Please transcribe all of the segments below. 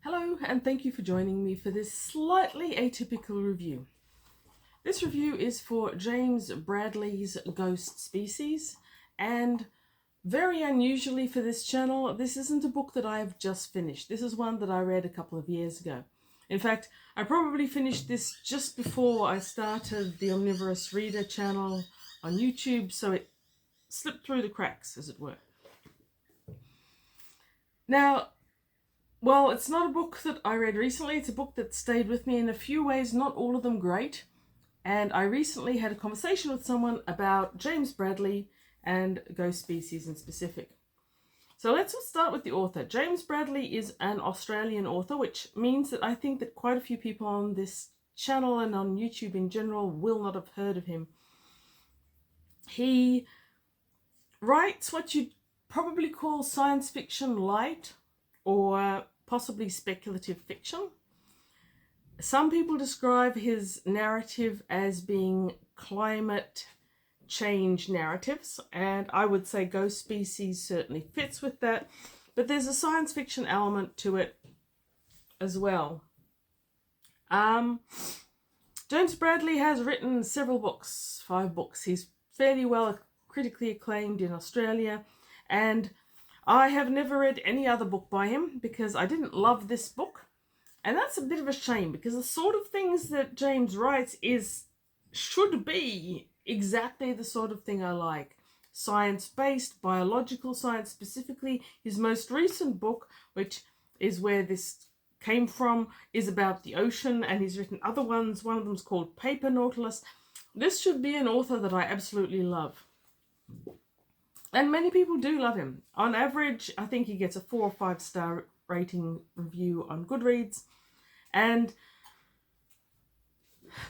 Hello, and thank you for joining me for this slightly atypical review. This review is for James Bradley's Ghost Species, and very unusually for this channel, this isn't a book that I have just finished. This is one that I read a couple of years ago. In fact, I probably finished this just before I started the Omnivorous Reader channel on YouTube, so it slipped through the cracks, as it were. Now, well, it's not a book that I read recently. It's a book that stayed with me in a few ways, not all of them great. And I recently had a conversation with someone about James Bradley and Ghost Species in specific. So let's start with the author. James Bradley is an Australian author, which means that I think that quite a few people on this channel and on YouTube in general will not have heard of him. He writes what you'd probably call science fiction light, or possibly speculative fiction. Some people describe his narrative as being climate change narratives, and I would say Ghost Species certainly fits with that, but there's a science fiction element to it as well. James Bradley has written several books, 5 books. He's fairly well critically acclaimed in Australia, and I have never read any other book by him because I didn't love this book. And that's a bit of a shame, because the sort of things that James writes should be exactly the sort of thing I like. Science-based, biological science specifically. His most recent book, which is where this came from, is about the ocean, and he's written other ones. One of them's called Paper Nautilus. This should be an author that I absolutely love. And many people do love him. On average, I think he gets a 4 or 5 star rating review on Goodreads. And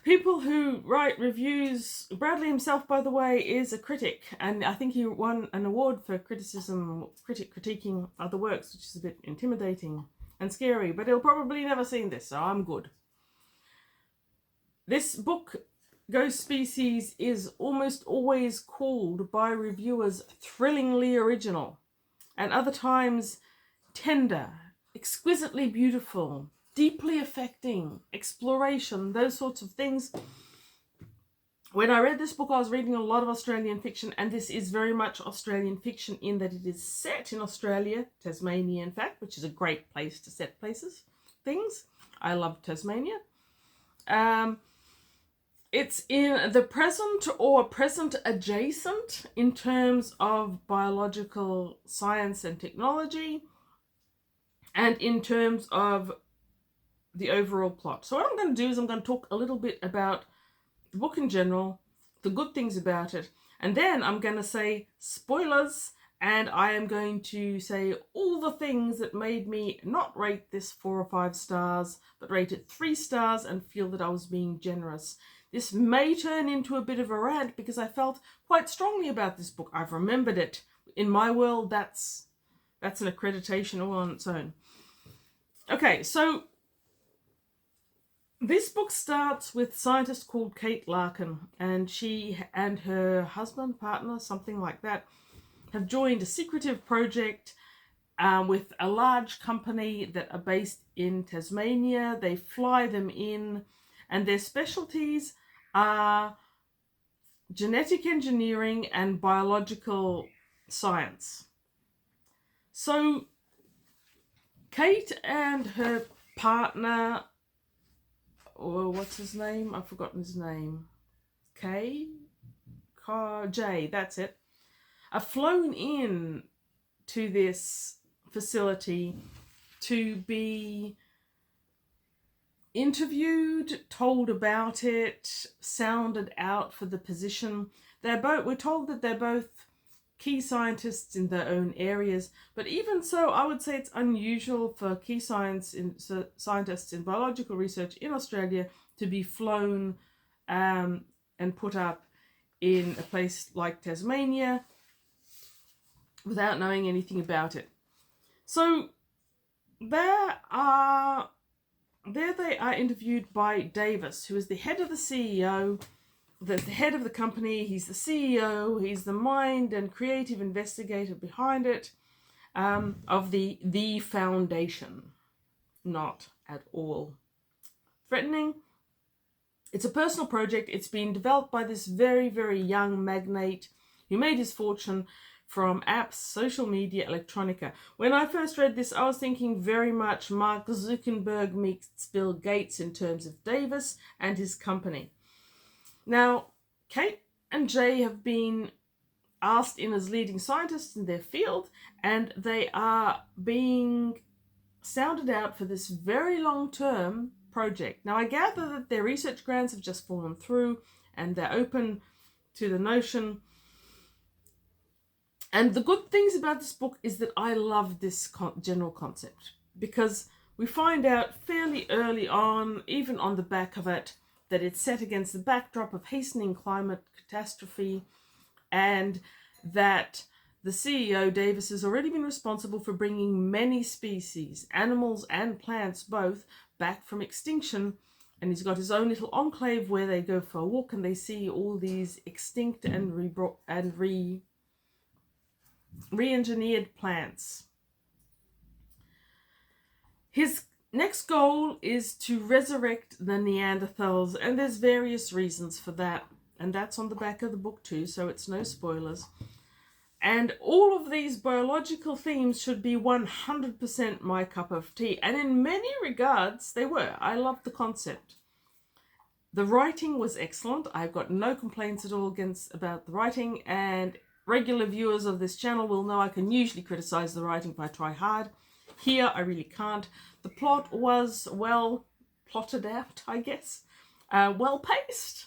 people who write reviews, Bradley himself, by the way, is a critic. And I think he won an award for critiquing other works, which is a bit intimidating and scary. But he'll probably never seen this, so I'm good. This book, Ghost Species, is almost always called by reviewers thrillingly original, and other times tender, exquisitely beautiful, deeply affecting, exploration, those sorts of things. When I read this book, I was reading a lot of Australian fiction, and this is very much Australian fiction in that it is set in Australia, Tasmania in fact, which is a great place to set things. I love Tasmania. It's in the present or present adjacent in terms of biological science and technology, and in terms of the overall plot. So what I'm going to do is I'm going to talk a little bit about the book in general, the good things about it, and then I'm going to say spoilers, and I am going to say all the things that made me not rate this 4 or 5 stars, but rate it 3 stars and feel that I was being generous. This may turn into a bit of a rant because I felt quite strongly about this book. I've remembered it. In my world, that's an accreditation all on its own. Okay, so this book starts with a scientist called Kate Larkin, and she and her husband, partner, something like that, have joined a secretive project with a large company that are based in Tasmania. They fly them in, and their specialties are genetic engineering and biological science. So Kate and her partner, or what's his name? I've forgotten his name. Jay, that's it, are flown in to this facility to be interviewed, told about it, sounded out for the position. We're told that they're both key scientists in their own areas, but even so, I would say it's unusual for key scientists in biological research in Australia to be flown and put up in a place like Tasmania without knowing anything about it. So there they are interviewed by Davis, who is the head of the CEO, the head of the company. He's the CEO, he's the mind and creative investigator behind it, of the foundation. not at all threatening. It's a personal project. It's been developed by this very, very young magnate who made his fortune from apps, social media, electronica. When I first read this, I was thinking very much Mark Zuckerberg meets Bill Gates in terms of Davis and his company. Now, Kate and Jay have been asked in as leading scientists in their field, and they are being sounded out for this very long-term project. Now, I gather that their research grants have just fallen through and they're open to the notion. And the good things about this book is that I love this general concept, because we find out fairly early on, even on the back of it, that it's set against the backdrop of hastening climate catastrophe, and that the CEO, Davis, has already been responsible for bringing many species, animals and plants both, back from extinction. And he's got his own little enclave where they go for a walk and they see all these extinct and re-engineered plants. His next goal is to resurrect the Neanderthals, and there's various reasons for that. And that's on the back of the book too, so it's no spoilers. And all of these biological themes should be 100% my cup of tea. And in many regards, they were. I loved the concept. The writing was excellent. I've got no complaints at all about the writing. And regular viewers of this channel will know I can usually criticize the writing if I try hard. Here, I really can't. The plot was well plotted out, I guess. Well paced.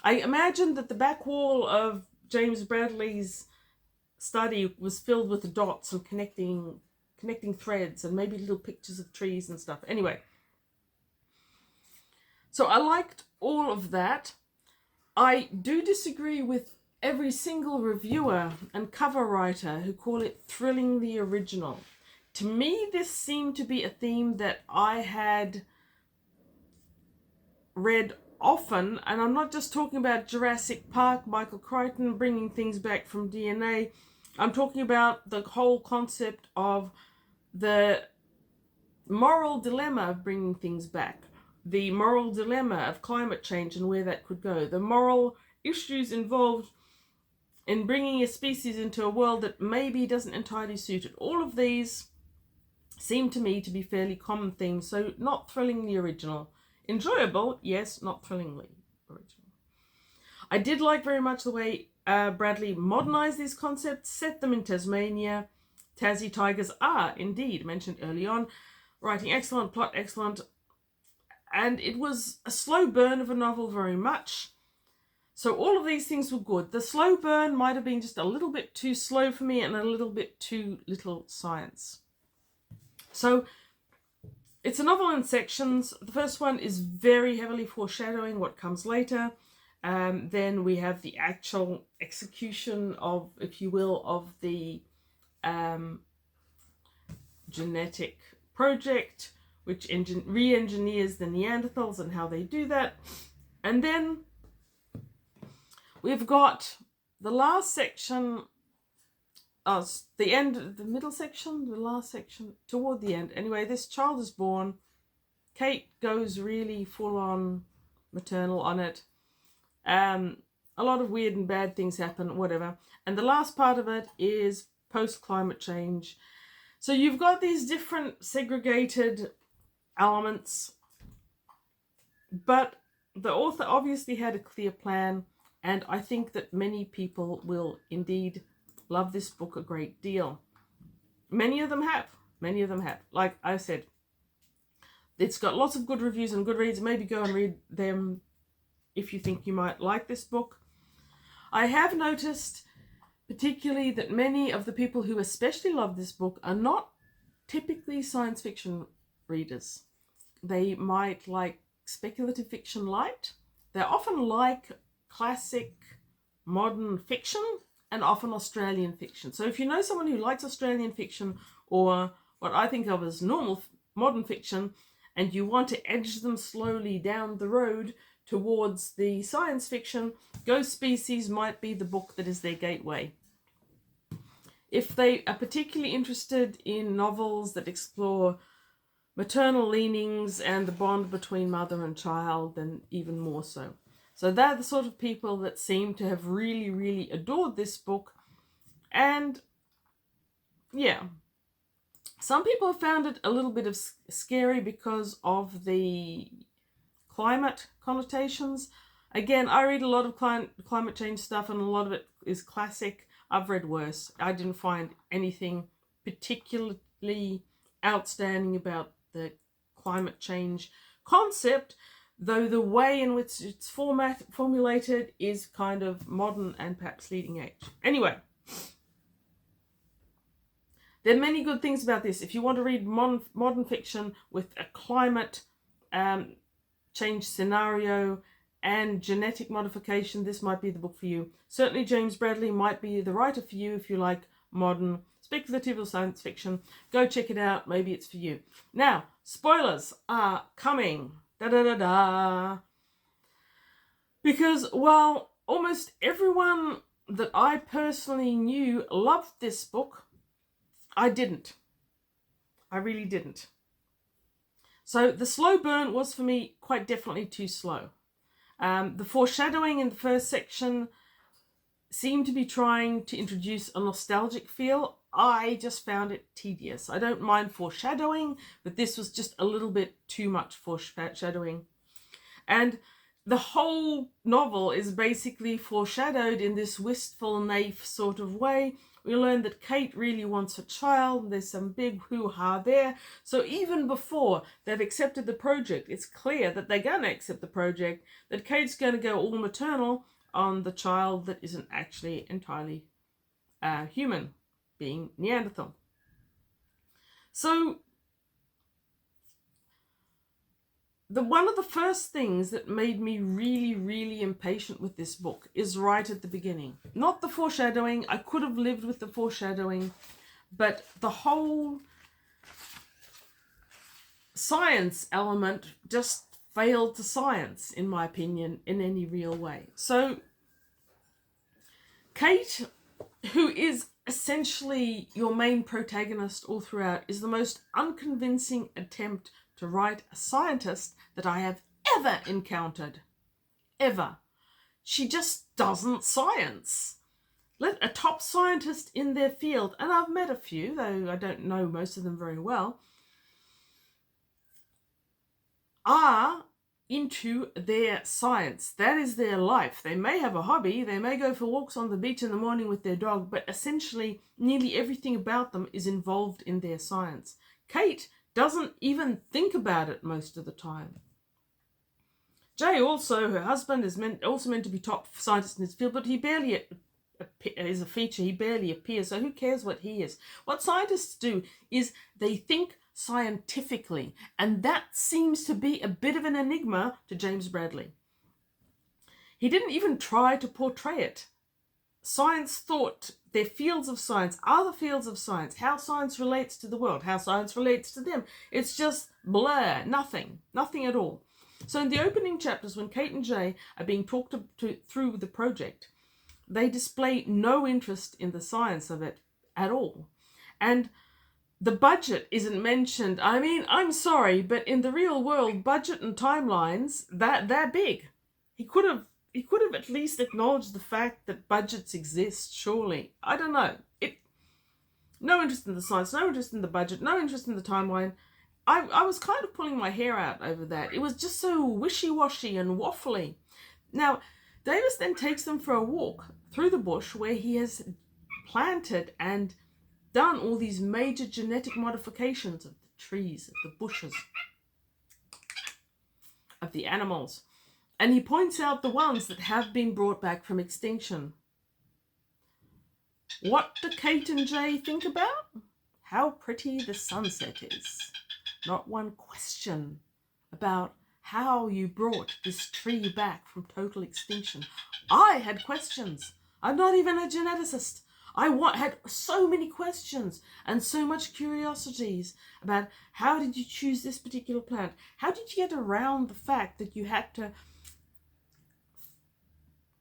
I imagine that the back wall of James Bradley's study was filled with dots and connecting threads and maybe little pictures of trees and stuff. Anyway, so I liked all of that. I do disagree with every single reviewer and cover writer who call it thrillingly original. To me, this seemed to be a theme that I had read often, and I'm not just talking about Jurassic Park, Michael Crichton bringing things back from DNA. I'm talking about the whole concept of the moral dilemma of bringing things back, the moral dilemma of climate change and where that could go, the moral issues involved in bringing a species into a world that maybe doesn't entirely suit it. All of these seem to me to be fairly common themes, so not thrillingly original. Enjoyable, yes, not thrillingly original. I did like very much the way Bradley modernized these concepts, set them in Tasmania. Tassie tigers are indeed mentioned early on. Writing excellent, plot excellent. And it was a slow burn of a novel very much. So all of these things were good. The slow burn might have been just a little bit too slow for me and a little bit too little science. So it's a novel in sections. The first one is very heavily foreshadowing what comes later. Then we have the actual execution of, if you will, of the genetic project, which re-engineers the Neanderthals and how they do that. And then we've got the last section, the end, the middle section, the last section, toward the end. Anyway, this child is born. Kate goes really full on maternal on it. A lot of weird and bad things happen, whatever. And the last part of it is post-climate change. So you've got these different segregated elements, but the author obviously had a clear plan, and I think that many people will indeed love this book a great deal. Many of them have. Like I said, it's got lots of good reviews and good reads. Maybe go and read them if you think you might like this book. I have noticed particularly that many of the people who especially love this book are not typically science fiction readers. They might like speculative fiction light. They often like classic modern fiction and often Australian fiction. So if you know someone who likes Australian fiction or what I think of as normal modern fiction, and you want to edge them slowly down the road towards the science fiction, Ghost Species might be the book that is their gateway. If they are particularly interested in novels that explore maternal leanings and the bond between mother and child, and even more so. So they're the sort of people that seem to have really, really adored this book. And yeah, some people have found it a little bit of scary because of the climate connotations. Again, I read a lot of climate change stuff, and a lot of it is classic. I've read worse. I didn't find anything particularly outstanding about the climate change concept, though the way in which it's formulated is kind of modern and perhaps leading edge. Anyway, there are many good things about this. If you want to read modern fiction with a climate change scenario and genetic modification, this might be the book for you. Certainly James Bradley might be the writer for you if you like modern speculative or science fiction. Go check it out. Maybe it's for you. Now, spoilers are coming. Da-da-da-da. Because while almost everyone that I personally knew loved this book, I didn't. I really didn't. So the slow burn was for me quite definitely too slow. The foreshadowing in the first section seemed to be trying to introduce a nostalgic feel. I just found it tedious. I don't mind foreshadowing, but this was just a little bit too much foreshadowing. And the whole novel is basically foreshadowed in this wistful, naif sort of way. We learn that Kate really wants a child, and there's some big hoo-ha there. So even before they've accepted the project, it's clear that they're going to accept the project, that Kate's going to go all maternal on the child that isn't actually entirely human, being Neanderthal. So one of the first things that made me really, really impatient with this book is right at the beginning. Not the foreshadowing. I could have lived with the foreshadowing, but the whole science element just failed to science, in my opinion, in any real way. So Kate, who is essentially your main protagonist all throughout, is the most unconvincing attempt to write a scientist that I have ever encountered. Ever. She just doesn't science. Let a top scientist in their field, and I've met a few, though I don't know most of them very well, are into their science. That is their life. They may have a hobby, they may go for walks on the beach in the morning with their dog, but essentially nearly everything about them is involved in their science. Kate doesn't even think about it most of the time. Jay also, her husband, is also meant to be top scientist in his field, but he barely is a feature. He barely appears, so who cares what he is? What scientists do is they think scientifically, and that seems to be a bit of an enigma to James Bradley. He didn't even try to portray it. Science thought their fields of science are the fields of science, how science relates to the world, how science relates to them. It's just blur, nothing at all. So in the opening chapters, when Kate and Jay are being talked to through the project, they display no interest in the science of it at all. And the budget isn't mentioned. I mean, I'm sorry, but in the real world, budget and timelines, they're big. He could have at least acknowledged the fact that budgets exist, surely. I don't know. No interest in the science, no interest in the budget, no interest in the timeline. I was kind of pulling my hair out over that. It was just so wishy-washy and waffly. Now, Davis then takes them for a walk through the bush where he has planted and done all these major genetic modifications of the trees, of the bushes, of the animals. And he points out the ones that have been brought back from extinction. What do Kate and Jay think about? How pretty the sunset is. Not one question about how you brought this tree back from total extinction. I had questions. I'm not even a geneticist. I had so many questions and so much curiosities about how did you choose this particular plant? How did you get around the fact that you had to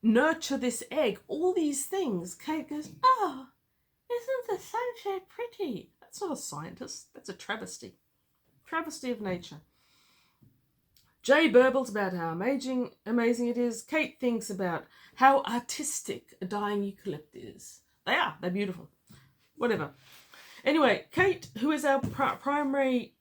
nurture this egg? All these things. Kate goes, oh, isn't the sunset pretty? That's not a scientist. That's a travesty. travesty of nature. Jay burbles about how amazing it is. Kate thinks about how artistic a dying eucalypt is. They're beautiful. Whatever. Anyway, Kate, who is our primary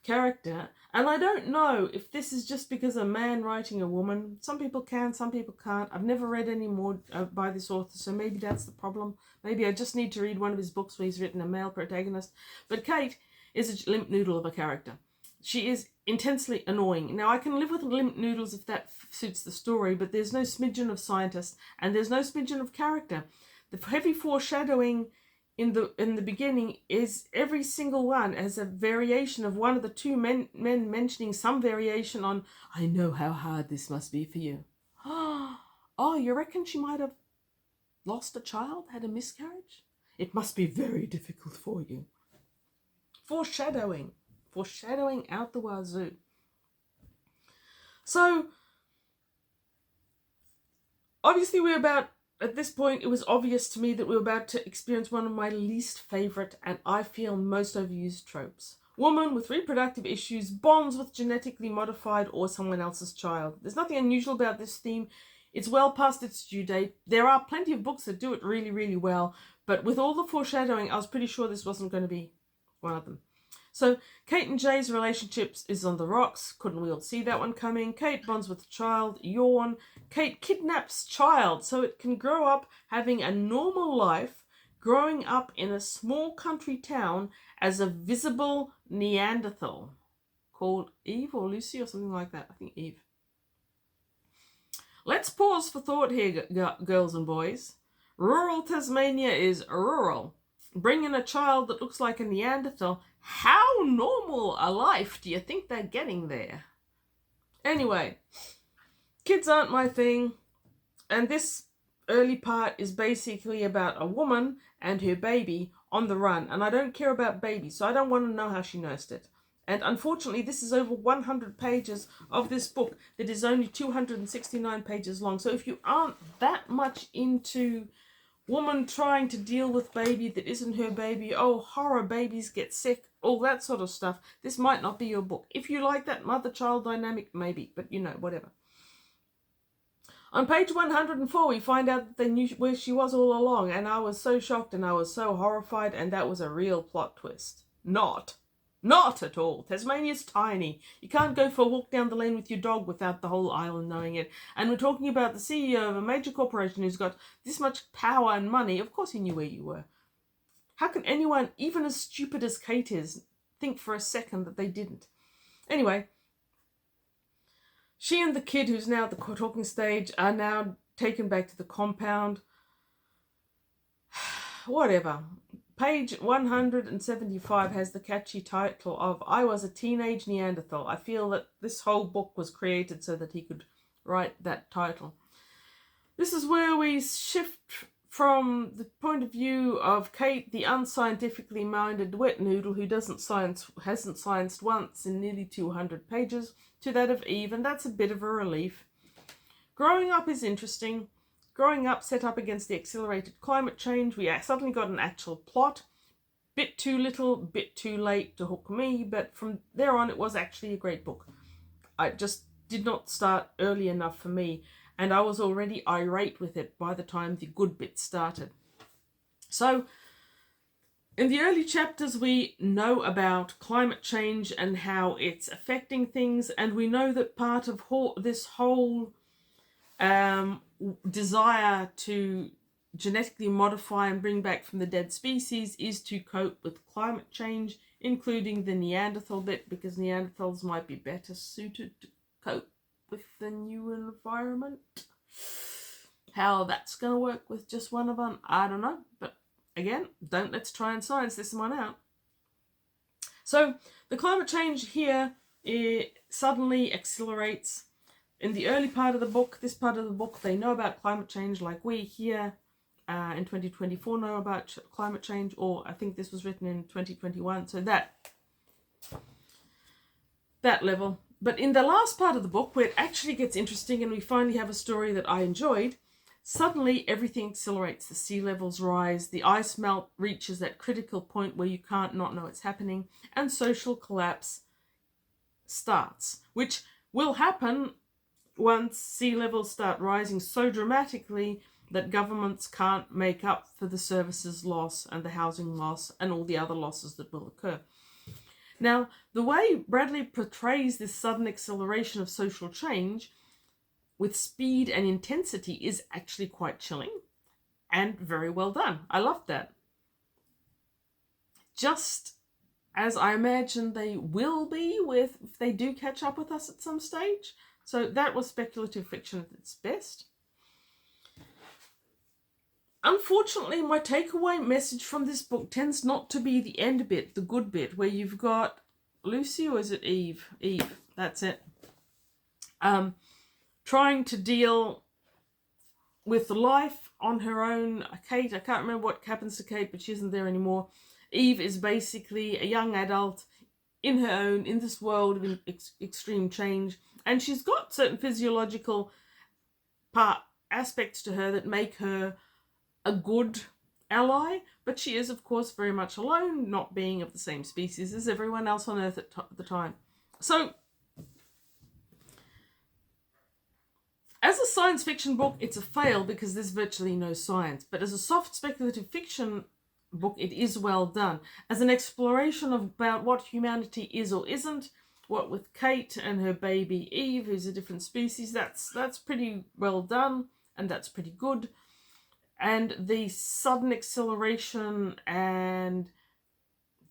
character, and I don't know if this is just because a man writing a woman. Some people can, some people can't. I've never read any more by this author, so maybe that's the problem. Maybe I just need to read one of his books where he's written a male protagonist. But Kate is a limp noodle of a character. She is intensely annoying. Now, I can live with limp noodles if that suits the story, but there's no smidgen of scientist, and there's no smidgen of character. The heavy foreshadowing in the beginning is every single one as a variation of one of the two men mentioning some variation on, I know how hard this must be for you. Oh, you reckon she might have lost a child, had a miscarriage? It must be very difficult for you. Foreshadowing out the wazoo. So, obviously at this point, it was obvious to me that we were about to experience one of my least favourite and I feel most overused tropes. Woman with reproductive issues bonds with genetically modified or someone else's child. There's nothing unusual about this theme. It's well past its due date. There are plenty of books that do it really, really well, but with all the foreshadowing, I was pretty sure this wasn't going to be one of them. So Kate and Jay's relationship is on the rocks. Couldn't we all see that one coming? Kate bonds with the child. Yawn. Kate kidnaps child so it can grow up having a normal life, growing up in a small country town as a visible Neanderthal called Eve or Lucy or something like that. I think Eve. Let's pause for thought here, girls and boys. Rural Tasmania is rural. Bring in a child that looks like a Neanderthal. How normal a life do you think they're getting there? Anyway, kids aren't my thing. And this early part is basically about a woman and her baby on the run. And I don't care about babies, so I don't want to know how she nursed it. And unfortunately, this is over 100 pages of this book that is only 269 pages long. So if you aren't that much into woman trying to deal with baby that isn't her baby, oh, horror, babies get sick, all that sort of stuff, this might not be your book. If you like that mother-child dynamic, maybe, but whatever. On page 104, we find out that they knew where she was all along, and I was so shocked and I was so horrified, and that was a real plot twist. Not at all. Tasmania's tiny. You can't go for a walk down the lane with your dog without the whole island knowing it. And we're talking about the CEO of a major corporation who's got this much power and money. Of course he knew where you were. How can anyone, even as stupid as Kate is, think for a second that they didn't? Anyway, she and the kid, who's now at the talking stage, are now taken back to the compound. Whatever. Page 175 has the catchy title of I Was a Teenage Neanderthal. I feel that this whole book was created so that he could write that title. This is where we shift from the point of view of Kate, the unscientifically minded wet noodle who hasn't scienced once in nearly 200 pages, to that of Eve, and that's a bit of a relief. Growing up is interesting. Growing up set up against the accelerated climate change, we suddenly got an actual plot. Bit too little, bit too late to hook me, but from there on it was actually a great book. I just did not start early enough for me, and I was already irate with it by the time the good bit started. So, in the early chapters we know about climate change and how it's affecting things, and we know that part of this whole desire to genetically modify and bring back from the dead species is to cope with climate change, including the Neanderthal bit, because Neanderthals might be better suited to cope with the new environment. How that's going to work with just one of them, I don't know. But again, let's try and science this one out. So the climate change here, it suddenly accelerates. In the early part of the book, this part of the book, they know about climate change like we here in 2024 know about climate change, or I think this was written in 2021, so that level. But in the last part of the book, where it actually gets interesting and we finally have a story that I enjoyed, Suddenly, everything accelerates. The sea levels rise, the ice melt reaches that critical point where you can't not know it's happening, and social collapse starts, which will happen once sea levels start rising so dramatically that governments can't make up for the services loss and the housing loss and all the other losses that will occur. Now, the way Bradley portrays this sudden acceleration of social change with speed and intensity is actually quite chilling and very well done. I loved that. Just as I imagine they will be if they do catch up with us at some stage. So that was speculative fiction at its best. Unfortunately, my takeaway message from this book tends not to be the end bit, the good bit, where you've got Lucy, or is it Eve? Eve, that's it. Trying to deal with life on her own. Kate, I can't remember what happens to Kate, but she isn't there anymore. Eve is basically a young adult in her own, in this world of extreme change. And she's got certain physiological aspects to her that make her a good ally, but she is, of course, very much alone, not being of the same species as everyone else on Earth at the time. So, as a science fiction book, it's a fail because there's virtually no science. But as a soft speculative fiction book, it is well done. As an exploration about what humanity is or isn't, what with Kate and her baby Eve, who's a different species, that's pretty well done, and that's pretty good. And the sudden acceleration and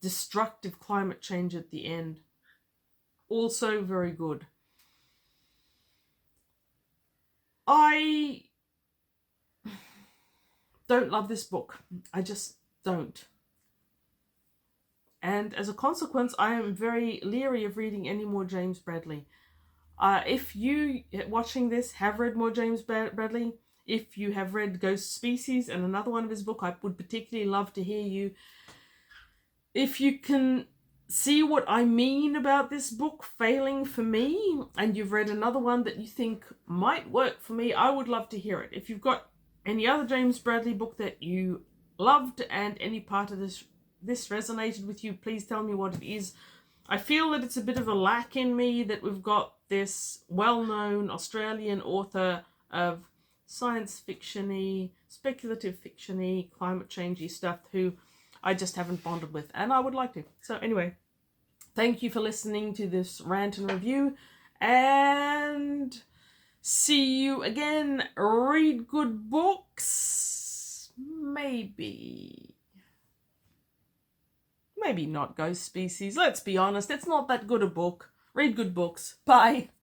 destructive climate change at the end, also very good. I don't love this book. I just don't. And as a consequence, I am very leery of reading any more James Bradley. If you, watching this, have read more James Bradley, if you have read Ghost Species and another one of his book, I would particularly love to hear you. If you can see what I mean about this book failing for me, and you've read another one that you think might work for me, I would love to hear it. If you've got any other James Bradley book that you loved and any part of this resonated with you, please tell me what it is. I feel that it's a bit of a lack in me that we've got this well-known Australian author of science fiction-y, speculative fiction-y, climate change-y stuff who I just haven't bonded with, and I would like to. So anyway, thank you for listening to this rant and review, and see you again. Read good books. Maybe not Ghost Species. Let's be honest, it's not that good a book. Read good books. Bye.